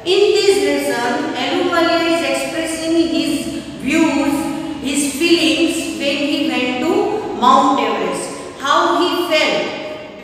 In this lesson, Ahluwalia is expressing his views, his feelings when he went to Mount Everest. How he felt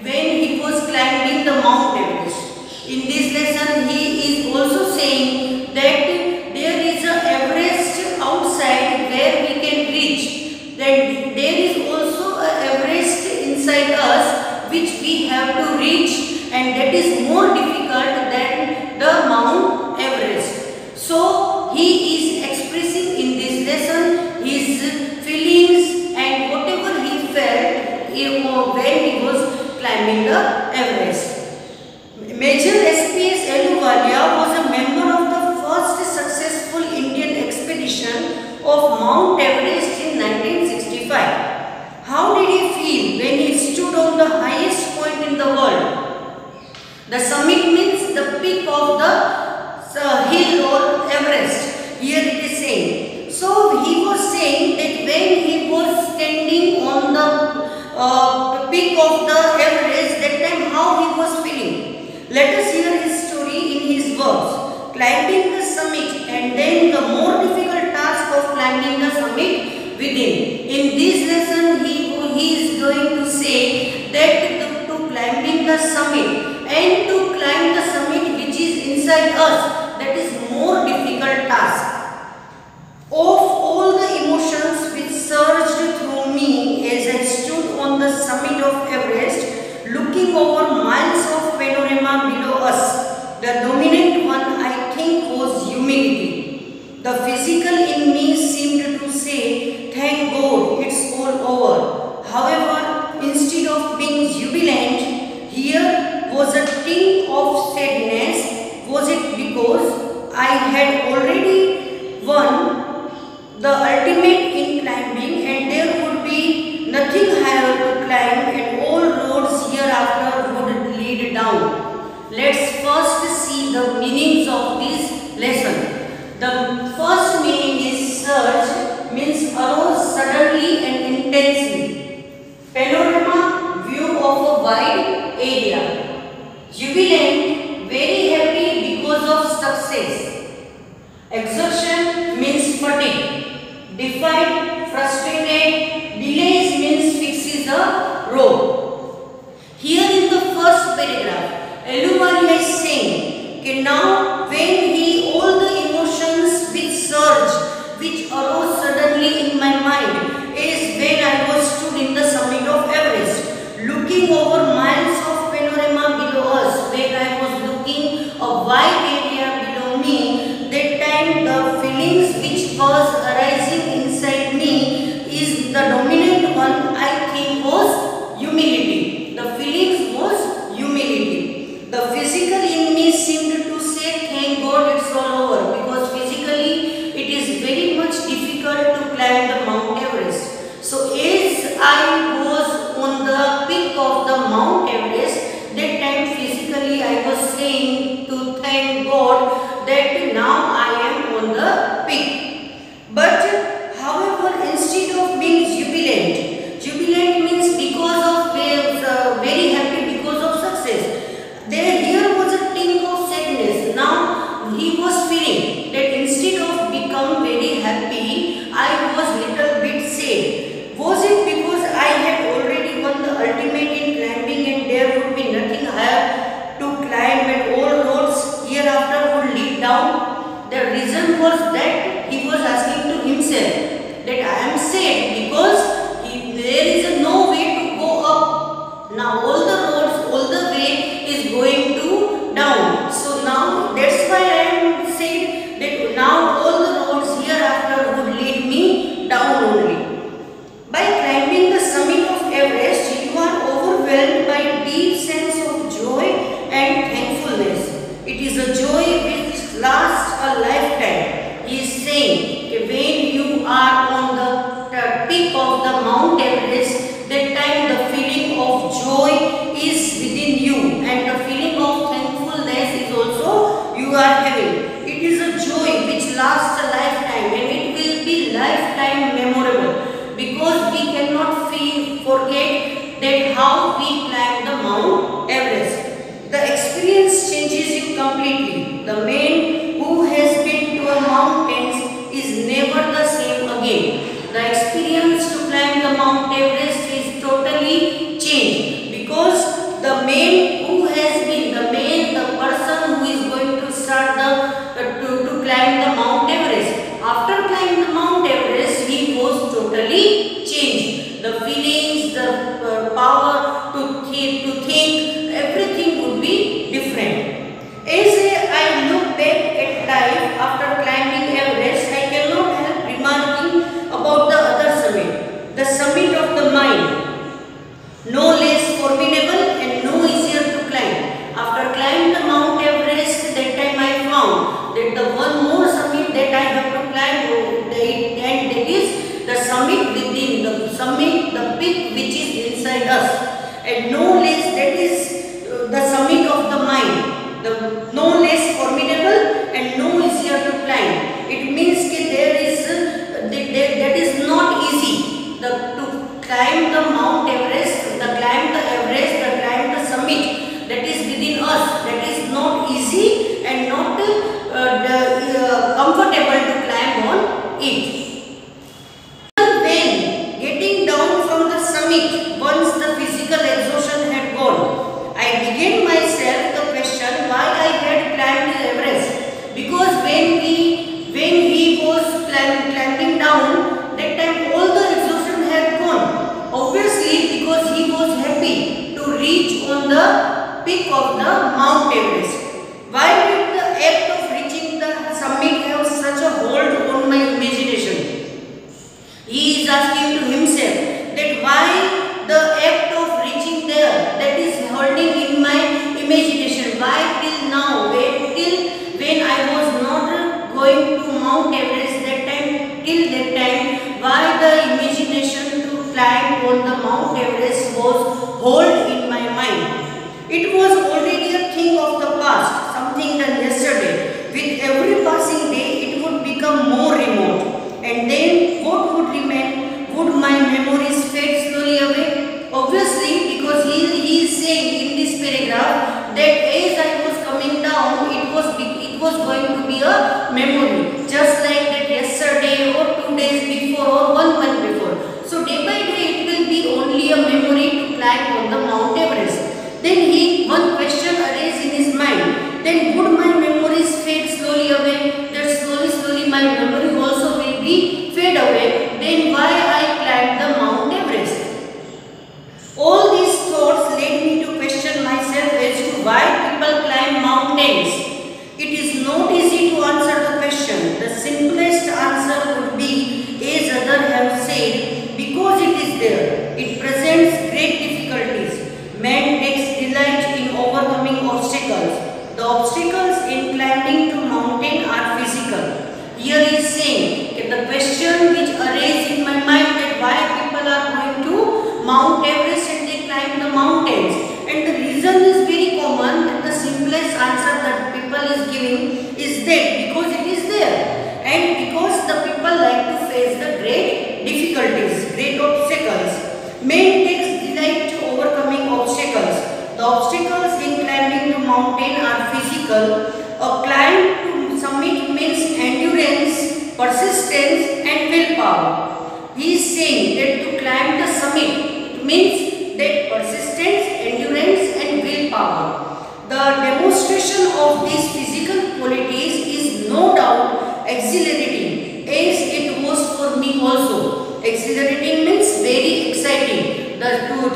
when he was climbing the Mount Everest. In this lesson, he is also saying that there is a Everest outside where we can reach. That there is also a Everest inside us which we have to reach, and that is more difficult than the Mount Everest. So he is expressing in this lesson his feelings and whatever he felt when he was climbing the Everest. Major S.P.S. Ahluwalia was a member of the first successful Indian expedition of Mount Everest in 1965. How did he feel when he stood on the highest point in the world? The summit means the peak of the hill or Everest. Here it is saying. So he was saying that when he was standing on the peak of the Everest, that time how he was feeling. Let us hear his story in his words. Climbing the summit and then the more difficult task of climbing the summit within. In this lesson, he is going to say that to climbing the summit and to climb the summit which is inside us, that is more difficult task. Of all the emotions which surged through me as I stood on the summit of Everest, looking over miles of panorama below us, the dominant one I think was humility. The physical in me seemed to say, thank God, it's all over. However, instead of being jubilant, here was a tinge of sadness. Was it because I had already won the ultimate in climbing and there would be nothing higher to climb and all roads hereafter would lead down? Let's first see the meanings of this lesson. The first meaning is surge, means arose suddenly and intensely. Panorama, view of a wide area. Jubilant, very happy because of success. Exhaustion means fatigue. Defied, frustrated. Delays means fixes a rope. Here in the first paragraph, Ahluwalia is saying that now when all the emotions which surged, which arose suddenly in my mind, is when I was stood in the summit of Everest, looking over miles of panorama below us, when I was looking a wide area below me, that time the feelings which was arising inside me is the dominant one I think was humility. The feelings was humility. The physical in me seemed to say, thank God it's all over, because physically it is very much difficult to climb the Mount Everest. So as I was on the peak of the Mount Everest, that time physically I was saying to thank God that now I am on the peak. But however, instead of being jubilant means because of very happy because of success. Here was a tinge of sadness. Now he was feeling that instead of become very happy, I was little bit sad. Was it because I had already won the ultimate in climbing and there would be nothing higher to climb and all roads hereafter would lead down? The reason was that he was asking to himself that I am sad because there is no way to go up. Now all the roads, all the way is going to down. So now that's why I am saying that now all the roads hereafter would lead me down only. By climbing the summit of Everest, you are overwhelmed by a deep sense of joy and thankfulness. It is a joy which lasts a lifetime. He is saying that when you are on the peak of the Mount Everest, that time the feeling of joy is within you and the feeling of thankfulness is also you are having. It is a joy which lasts a lifetime and it will be lifetime memorable because we cannot forget that how we climbed the Mount Everest. The experience changes you completely. The main within us. That is not easy and not comfortable to climb on it. When getting down from the summit, once the physical exhaustion had gone, I began myself the question why I had climbed Everest. Because when he was climbing down, that time all the exhaustion had gone. Obviously, because he was happy to reach on the peak of the Mount Everest. Why did the act of reaching the summit have such a hold on my imagination? He is asking to himself that why the act of reaching there, that is holding in my imagination. Why till now, when I was not going to Mount Everest that time, till that time, why the imagination to climb on the Mount Everest was hold in my mind. It was already a thing of the past, something done yesterday. With every passing day, it would become more remote. And then what would remain? Would my memories fade slowly away? Obviously, because he is saying in this paragraph that as I was coming down, it was going to be a memory, just like that yesterday or 2 days before or 1 month before. So day by day, it will be only a memory to climb on the Mount Everest. Then one question arises in his mind. Then would my memories fade slowly away? That slowly my memory also will be fade away. Then why I climbed the Mount Everest? All these thoughts led me to question myself as to why people climb mountains. It is not easy to answer the question. The simplest answer would be, as others have said, because it is there. It presents great difficulties. Man takes delight in overcoming obstacles. The obstacles in climbing to mountain are physical. Here he is saying that the question which arises in my mind that why people are going to Mount Everest and they climb the mountains. And the reason is very common, that the simplest answer that people is giving is that because it is there. And because the people like to face the great difficulties, great obstacles. Man takes delight to overcoming obstacles. The obstacles in climbing the mountain are physical. A climb to summit means endurance, persistence and willpower. He is saying that to climb the summit, it means that persistence, endurance and willpower. The demonstration of these physical qualities is no doubt exhilarating, as it was for me also. Exhilarating means very exciting. To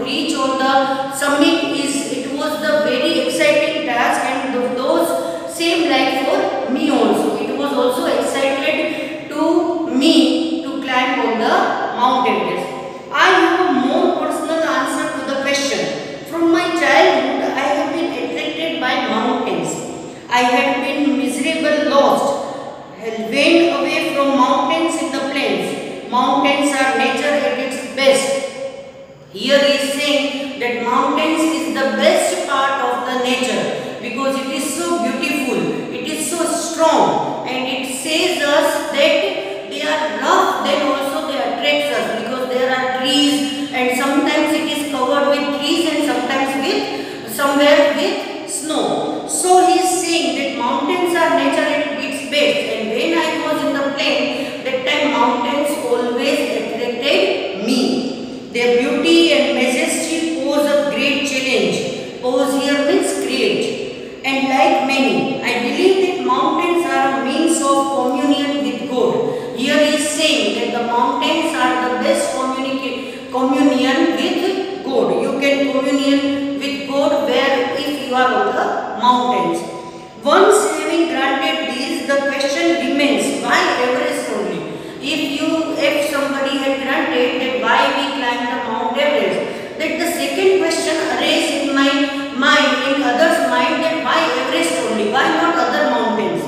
reach on the summit it was the very exciting task, and those same like for me also. It was also excited to me to climb on the Mount Everest. I have a more personal answer to the question. From my childhood, I have been attracted by mountains. I had been miserable, lost, went away from mountains in the plains. Mountains are nature at its best. Here he is saying that mountains is the best part of the nature because it is so beautiful, it is so strong, and it says us that they are rough, then also they attract us because there are trees, and sometimes it is covered with trees and sometimes with somewhere with snow. So he is saying that mountains are nature at its best, and when I was in the plain, that time mountains always attracted me. Their beauty and majesty pose a great challenge. Pose here means create. And like many, I believe that mountains are a means of communion with God. Here he is saying that the mountains are the best communion with God. You can communion with God where if you are on the mountains. Once having granted this, the question remains, why Everest only? If somebody had granted that why we climb the Mount Everest, that the second question arises in my mind, in others' mind, that why Everest only, why not other mountains?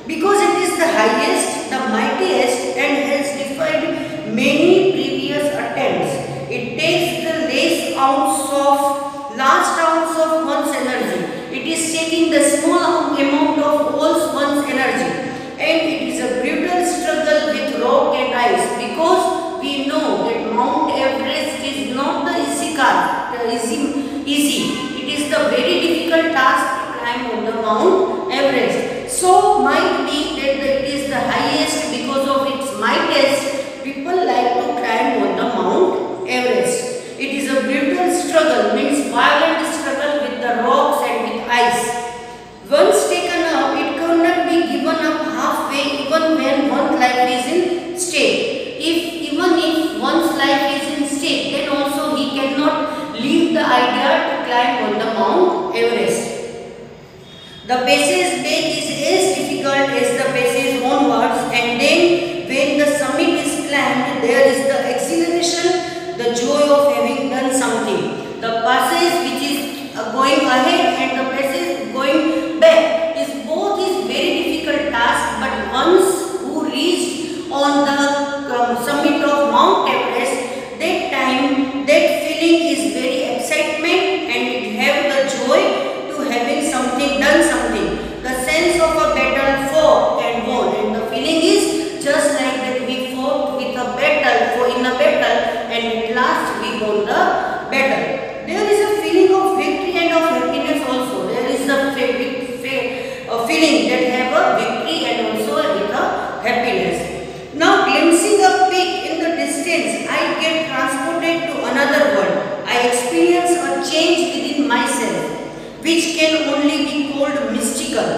Because it is the highest, the mightiest, and has defied many previous attempts. It takes the last ounce of one's energy. It is taking the small amount of all one's energy. And it is a brutal struggle with rock and ice, because we know that Mount Everest is not the easy easy. It is the very difficult task to climb on the Mount Everest. So might be that it is the highest because of its mightiest. People like to climb on the Mount Everest. It is a brutal struggle, means violent struggle with the rocks and with ice. Once taken up, it cannot be given up halfway, even when one's life is in stake. Even if one's life is in stake, then also he cannot leave the idea to climb on the Mount Everest. The passage back is as difficult as the passage onwards, and then when the summit is climbed, there is the exhilaration, the joy of having done something. The passage which is going ahead and the passage going back is both is very difficult task, but once who reached on the summit of Mount Everest, that time, that feeling is very excitement, and it have the joy to having something, done something. The sense of a battle fought and won, and the feeling is just like that we fought with a battle, in a battle, and at last we won the battle. There is a feeling of victory and of happiness also. There is a feeling that have a victory and also with a happiness. Now glimpsing a peak in the distance, I get transported to another world. I experience a change within myself, which can only be called mystical.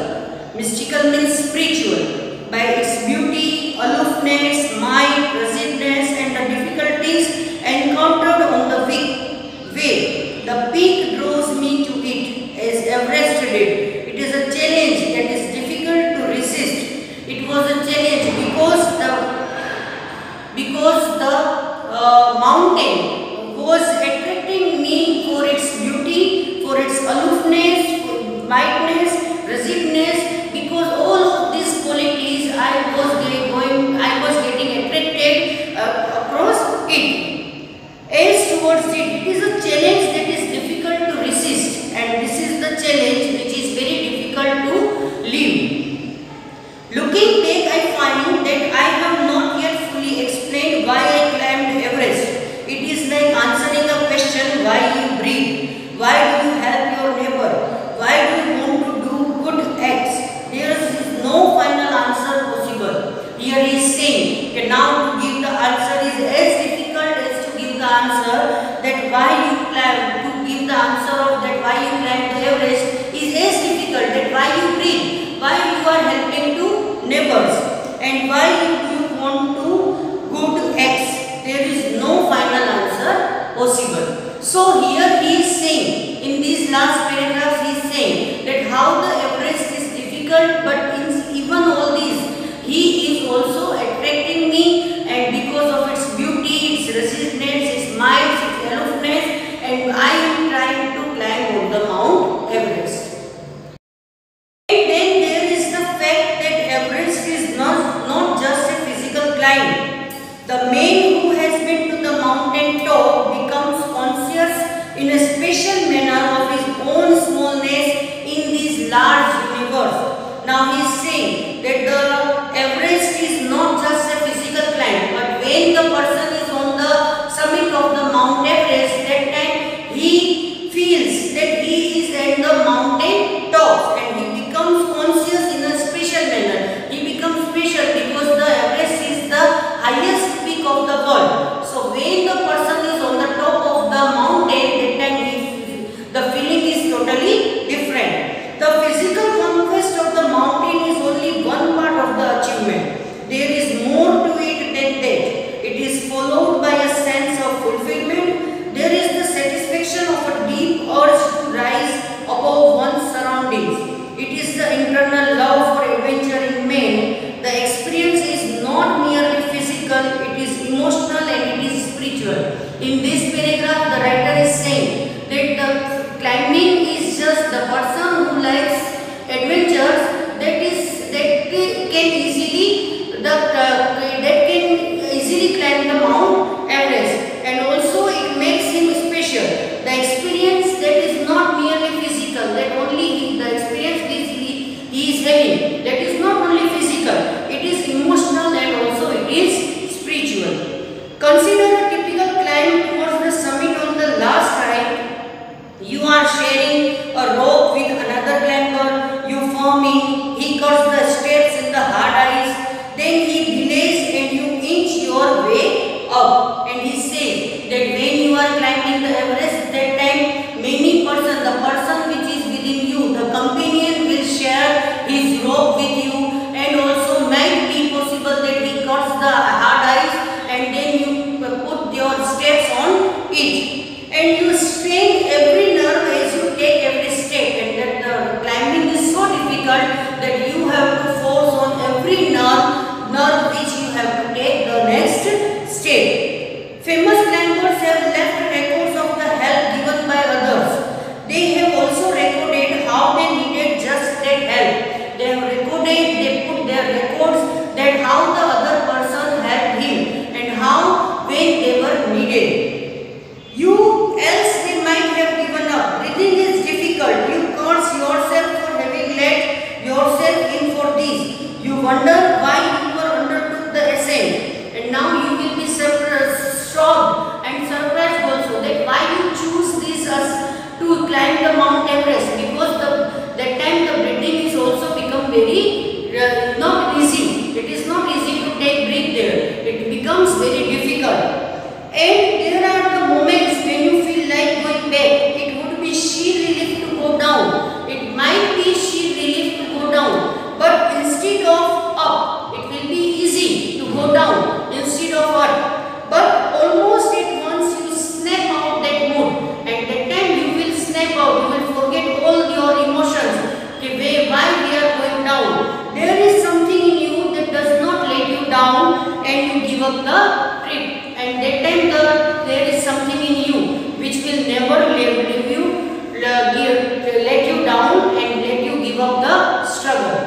Mystical means spiritual. By its beauty, aloofness, might, ruggedness, and the difficulties encountered on the way, the peak draws me to it as Everest did. It is a challenge that is difficult to resist. It was a challenge because the mountain was attracting me for its beauty, for its aloofness, for mightness, ruggedness. Because all of these qualities I was getting attracted across it. As towards it, it is a challenge that is difficult to resist, and this is the challenge which is very difficult to live. Looking back, I find that I have not yet fully explained why I climbed Everest. It is like answering a question: why you breathe, why do you help your neighbor, why do you want to do good acts. There is no final answer possible. Here he is saying that now to give the answer is as difficult as to give the answer that why you climb. To give the answer of that why you climb the Everest is as difficult that why you breathe, why you are helping to neighbors, and why you want to good acts. There is no final answer possible. So here he is saying, in these last paragraphs he is saying that how the Everest is difficult, but in even all these he is also attracting me, and because of its beauty, its ruggedness, its might, its aloofness, and I am trying to climb on the Mount Everest. And then there is the fact that Everest is not just a physical climb. The man who has been to the mountain top becomes conscious in a special manner of his own smallness in this large universe. Now he is saying that the Everest is not just a physical climb, but when the person is on the summit of the Mount Everest, that time he feels that he is at the mountain top, and he becomes conscious in a special manner. He becomes special because the Everest is the highest peak of the world. So when the person is on the top of the mountain, that time the feeling is totally different. The physical conquest of the mountain is only one part of the achievement. There is more to it than that. It is followed by a sense of fulfillment. There is the satisfaction of a deep urge to rise above one's surroundings. It is the internal love for adventure in man. The experience is not merely physical, it is emotional and it is spiritual. In this paragraph, the writer is saying that the climbing is just the person who likes adventures that can easily climb the Mount Everest, and also it makes him special. The experience that is not merely physical, that only the experience he is having, that is not only physical, it is emotional and also it is spiritual. Consider a typical climb towards the summit on the last ride. You a rope with another climber, you forming, he cuts the steps in the hard ice, then he delays and you inch your way up. And he says that when you are climbing the Everest, that time many person, the person which is within you, the companion will share his rope with you, and also might be possible that he cuts the hard ice and then you put your steps on it. And you strain every nerve as you take every step, and that the climbing is so difficult that you have to force on every nerve which you have to take the next step. Famous climbers have left records of the help given by others. They have also recorded how they needed just that help. They have recorded, they put their records that how the other person helped him and how when they were needed. You else they might have given up. Breathing is difficult. You curse yourself for having let yourself in for this. You wonder why you were undertook the ascent, and now you will be shocked and surprised also that why you choose this as to climb the Mount Everest, because that time the breathing is also become very not easy. It is not easy to take breath there. It becomes very difficult. And there are the moments when you feel like going back. It would be sheer relief to go down. It might be sheer relief to go down. But instead of up, it will be easy to go down instead of up. But almost at once you snap out that mood. And that time you will snap out. You will forget all your emotions. Okay, why we are going down. There is something in you that does not let you down and you give up the trip. And that time there is something in you which will never let you down and let you give up the struggle.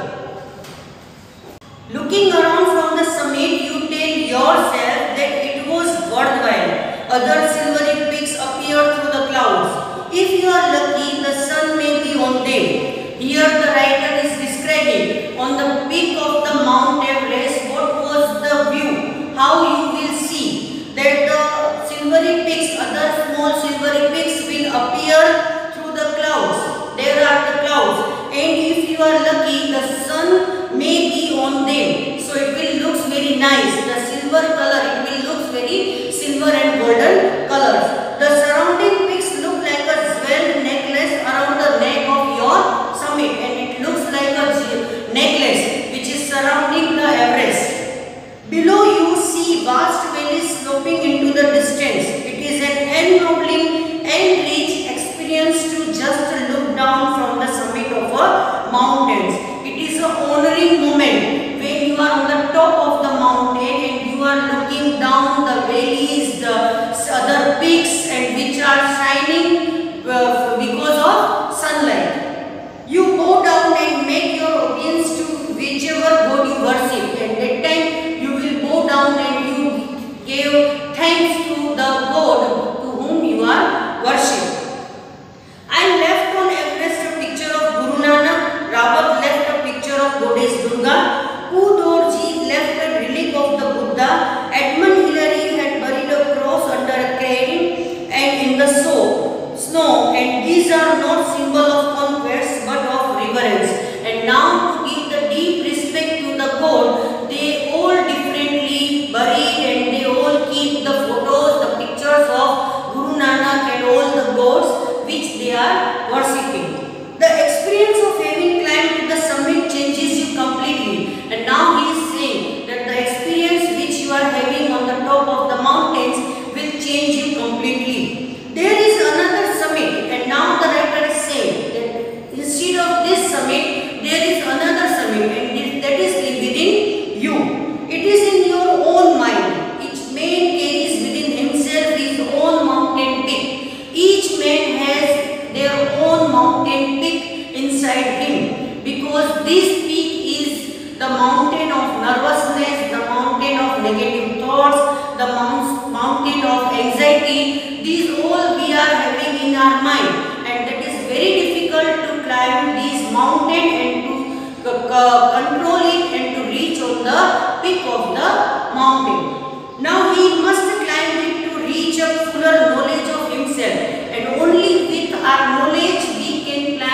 Looking around from the summit, you tell yourself that it was worthwhile. Other silvery peaks appear through the clouds. If you are lucky, the sun may be on them. Here the writer is describing on the peak of the Mount Everest what was the view, how you will see that the silvery peaks, other small silvery peaks will appear through the clouds. There are the clouds, and if you are lucky, the sun may be on them. So it will look very nice. The silver color, it will look very silver and golden colors. The surrounding peaks look like a jeweled necklace around the neck of your summit, and it looks like a necklace which is surrounding the Everest. Below you see vast valleys sloping into the distance. It is an ennobling and rich experience to just look down from the summit of a mountains. It is an honoring moment when you are on the top of the mountain and you are looking down the valleys, the other peaks, and which are shining because of sunlight. You bow down and make your obedience to whichever God you worship, and that time you will bow down and you give thanks to the God to whom you are worshipped. I left on Everest a picture of Guru Nanak, Rawat left a picture of Goddess Durga, Udorji left a relic of the Buddha, Edmund Hillary had buried a cross under a crane and in the snow, and these are not symbol of conquest but of reverence. And now to give the deep respect to the God, they all differently buried and they all keep the photos, the pictures of Guru Nanak and all the gods which they are worshipping. The experience of having climbed to the summit changes you completely, and now he is saying that the experience which you are having on the top of the mountains will change you completely. There is another summit, and now the writer is saying that instead of this summit there is another summit, and that is within you. It is in your own mind. Each man carries within himself his own mountain peak. Each man has their own mountain peak inside him, because this peak is the mountain of nervousness, the mountain of negative thoughts, the mountain of anxiety. These all we are having in our mind, and that is very difficult to climb this mountain and to control it and to reach on the peak of the mountain. Now he must climb it to reach a fuller knowledge of himself, and only with our knowledge we can climb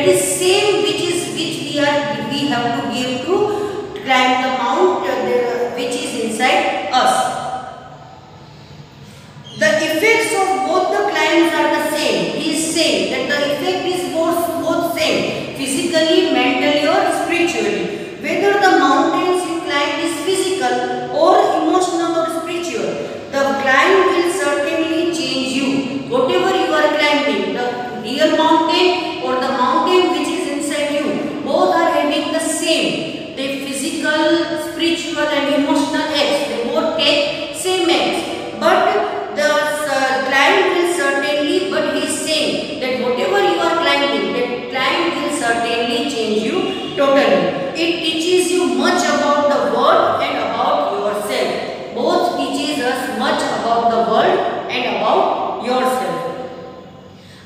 is same which we have to give to climb the mount which is inside us. The effects of both the climbs are the same. He is saying that the effect is both same, physically, mentally or spiritually. Whether the mountains you climb is physical or emotional or spiritual, the climb will certainly change you. Whatever you are climbing, the real mountain or the mountain which is inside you, both are having the same. The physical, spiritual and emotional acts, they both take same acts. But the climb will certainly, but he is saying that whatever you are climbing, that climb will certainly change you totally. It teaches you much about the world and about yourself. Both teaches us much about the world and about yourself.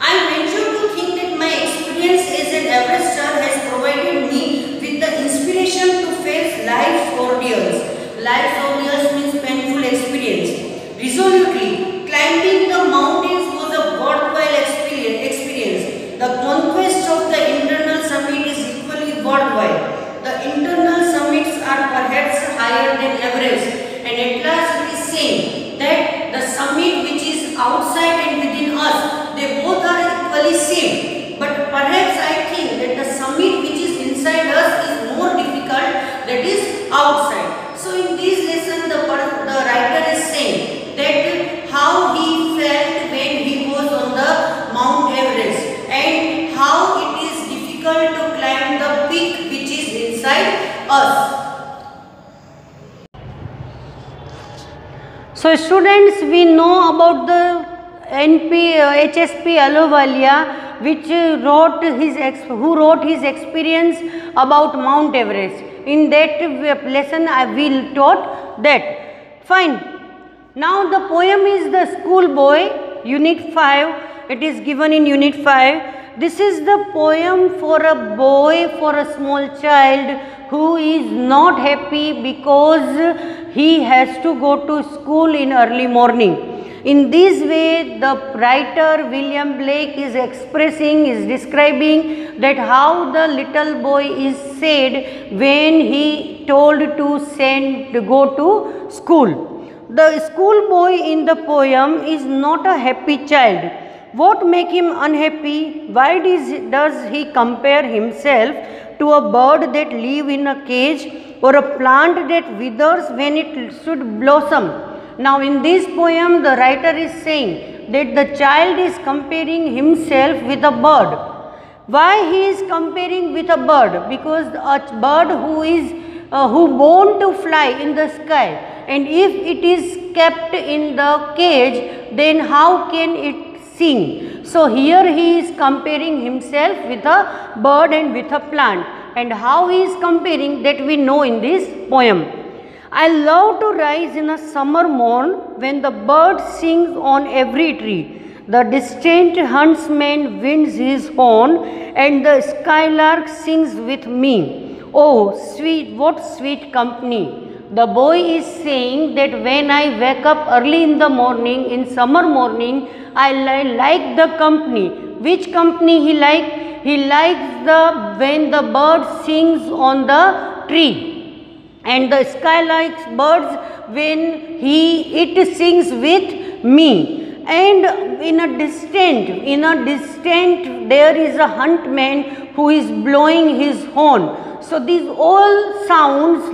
I venture to think that my experience as an Everester has provided me with the inspiration to face life's ordeals. Life's ordeals means painful experience. Resolutely, climbing the mountains was a worthwhile experience. The conquest of the internal summit is equally worthwhile. The internal summits are perhaps higher than Everest, and at last it is saying that the summit which is outside and within us, they both are equally same. But perhaps I think that the summit which is inside us is more difficult, that is outside. So in this lesson the writer is saying that how he felt when he was on the Mount Everest and how it is difficult to climb the peak which is inside us. So students, we know about the HSP Ahluwalia, which who wrote his experience about Mount Everest. In that lesson I will taught that. Fine. Now the poem is the Schoolboy, Unit 5. It is given in Unit 5. This is the poem for a boy, for a small child who is not happy because he has to go to school in early morning. In this way, the writer William Blake is describing that how the little boy is sad when he told to go to school. The schoolboy in the poem is not a happy child. What makes him unhappy? Why does he compare himself to a bird that lives in a cage or a plant that withers when it should blossom? Now in this poem the writer is saying that the child is comparing himself with a bird. Why he is comparing with a bird? Because a bird who born to fly in the sky, and if it is kept in the cage, then how can it sing? So here he is comparing himself with a bird and with a plant, and how he is comparing, that we know in this poem. I love to rise in a summer morn when the bird sings on every tree. The distant huntsman winds his horn and the skylark sings with me. Oh, sweet, what sweet company. The boy is saying that when I wake up early in the morning, in summer morning, I like the company. Which company he like? He likes when the bird sings on the tree. And the skylark birds when it sings with me. And in a distant there is a huntman who is blowing his horn. So these all sounds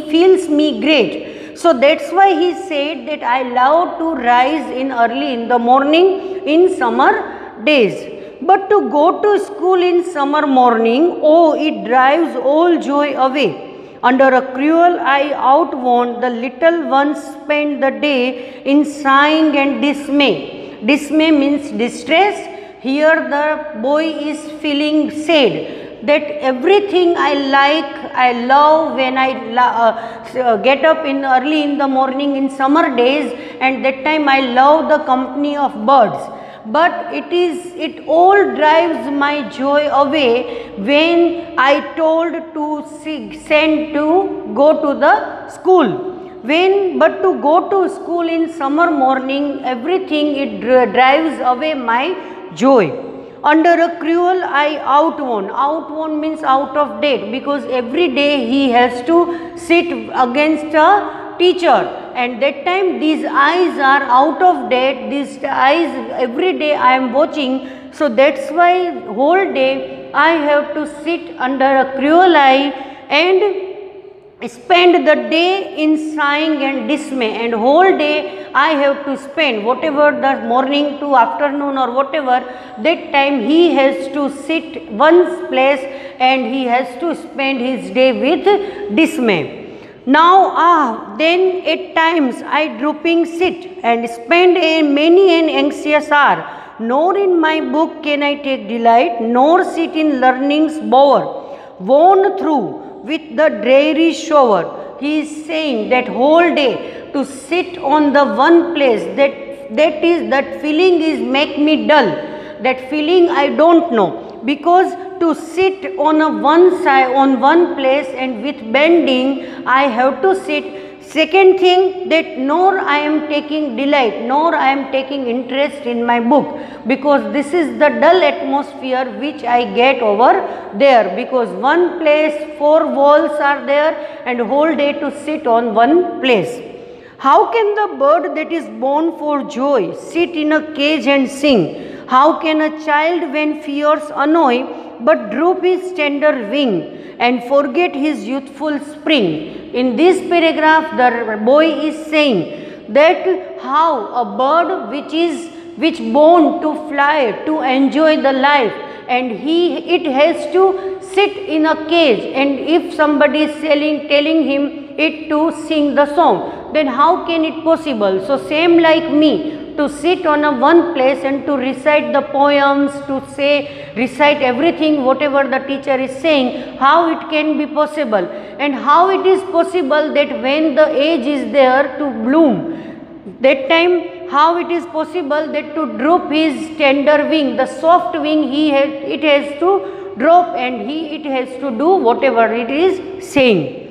feels me great. So that's why he said that I love to rise early in the morning in summer days. But to go to school in summer morning, oh, it drives all joy away. Under a cruel eye outworn, the little ones spend the day in sighing and dismay. Dismay means distress. Here the boy is feeling sad that everything I love when I get up early in the morning in summer days, and that time I love the company of birds. But it all drives my joy away when I told to send to go to the school. But to go to school in summer morning, everything it drives away my joy. under a cruel eye outworn. Outworn means out of date, because every day he has to sit against a teacher, and that time these eyes are out of date, these eyes every day I am watching. So that's why whole day I have to sit under a cruel eye and spend the day in sighing and dismay, and whole day I have to spend whatever the morning to afternoon or whatever, that time he has to sit one place and he has to spend his day with dismay. Now then at times I drooping sit and spend many an anxious hour, nor in my book can I take delight, nor sit in learning's bower, worn through with the dreary shower. He is saying that whole day to sit on the one place, that feeling is make me dull, that feeling I don't know, because to sit on a one side, on one place and with bending I have to sit. Second thing, that nor I am taking delight, nor I am taking interest in my book, because this is the dull atmosphere which I get over there, because one place, four walls are there and whole day to sit on one place. How can the bird that is born for joy sit in a cage and sing? How can a child when fears annoy but droop his tender wing and forget his youthful spring? In this paragraph the boy is saying that how a bird which born to fly, to enjoy the life, and it has to sit in a cage, and if somebody is telling him it to sing the song, then how can it possible? So same like me, to sit on a one place and to recite the poems, to recite everything whatever the teacher is saying, how it can be possible? And how it is possible that when the age is there to bloom, that time how it is possible that to drop his tender wing, the soft wing it has to drop, and it has to do whatever it is saying.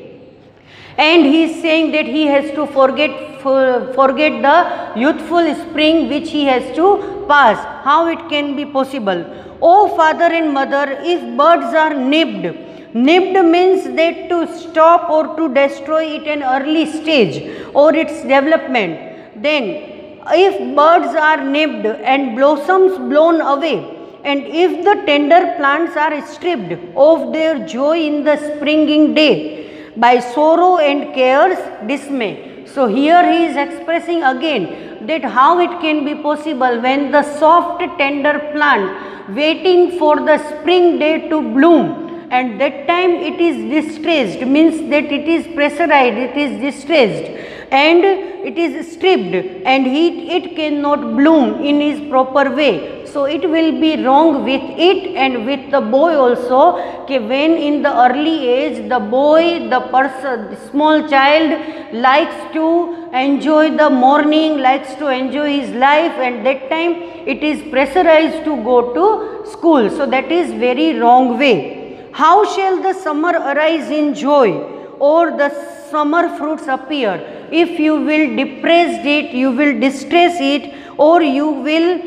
And he is saying that he has to forget the youthful spring which he has to pass. How it can be possible? Oh father and mother, if birds are nibbed means that to stop or to destroy it an early stage or its development. Then if birds are nibbed and blossoms blown away, and if the tender plants are stripped of their joy in the springing day by sorrow and care's dismay. So here he is expressing again that how it can be possible when the soft tender plant waiting for the spring day to bloom, and that time it is distressed, means that it is pressurized, it is distressed and it is stripped, and it cannot bloom in his proper way. So it will be wrong with it and with the boy also, when in the early age the boy, the small child likes to enjoy the morning, likes to enjoy his life, and that time it is pressurized to go to school. So that is very wrong way. How shall the summer arise in joy or the summer fruits appear? If you will depress it, you will distress it, or you will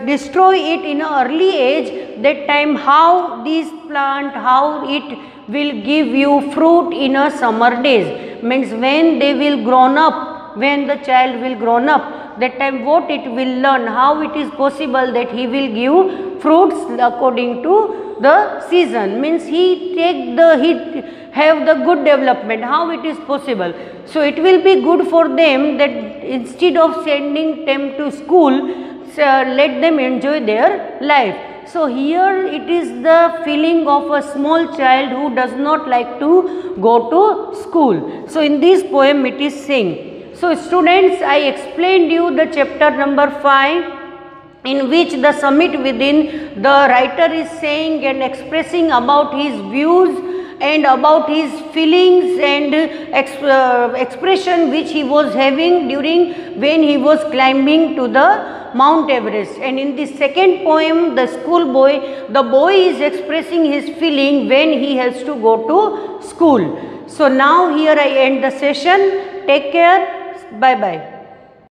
destroy it in an early age, that time how this plant, how it will give you fruit in a summer days, means when they will grown up, when the child will grown up, that time what it will learn, how it is possible that he will give fruits according to the season, means he have the good development, how it is possible. So it will be good for them that instead of sending them to school, let them enjoy their life. So here it is the feeling of a small child who does not like to go to school. So in this poem it is saying. So students, I explained you the chapter number 5, in which the summit within, the writer is saying and expressing about his views and about his feelings and expression which he was having during when he was climbing to the Mount Everest. And in the second poem, the school boy, the boy is expressing his feeling when he has to go to school. So now here I end the session. Take care. Bye bye.